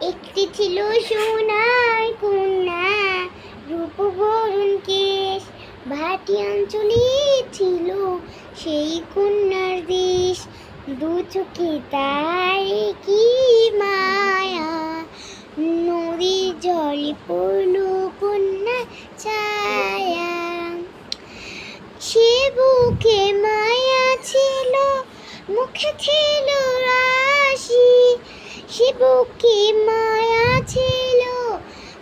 একটি ছিল সোনার কন্যা, রূপ বরণ কেশ, ভাটি অঞ্চলে ছিল সেই কন্যার দেশ। দু চোখে তার কি মায়া, নদীর জলে পড়ল কন্যা ছায়া। সে বুকে মায়া ছিল, মুখে ছিল রাশি। সে বুকে মায়া ছিল,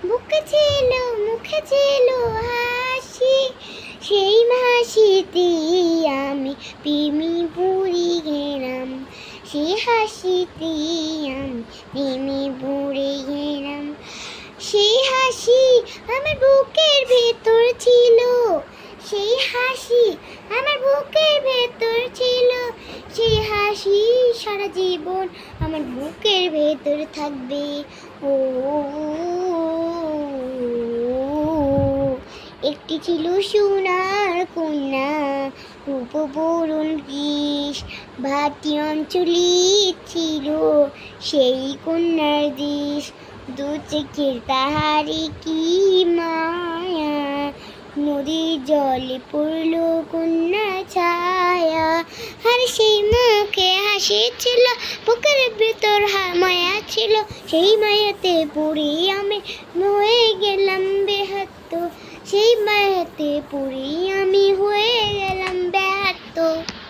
বুকে ছিল, মুখে ছিল হাসি। সেই হাসিতে আমি প্রেমে পড়ে গেলাম, সেই হাসিতে আমি প্রেমে পড়ে গেলাম। সেই হাসি আমার বুকের ভেতর ছিল, সেই হাসি আমার বুকের ভেতর ছিল। সেই হাসি সারা জীবন আমার বুকের ভেতর থাকবে। ও একটি ছিল সোনার কন্যা, রূপ বরণ কেশ, ভাটি অঞ্চলে ছিল সেই কন্যার দেশ। দু চোখের তাহারে কি মায়া, নদীর জলে পড়ল কন্যা ছায়া। আর সেই মুখে হাসি ছিল, বুকের ভেতর মায়া ছিল। সেই মায়াতে পড়ে আমি হয়ে গেলাম বেহাত, সেই মায়াতে পড়ে আমি হয়ে গেলাম বেহাত।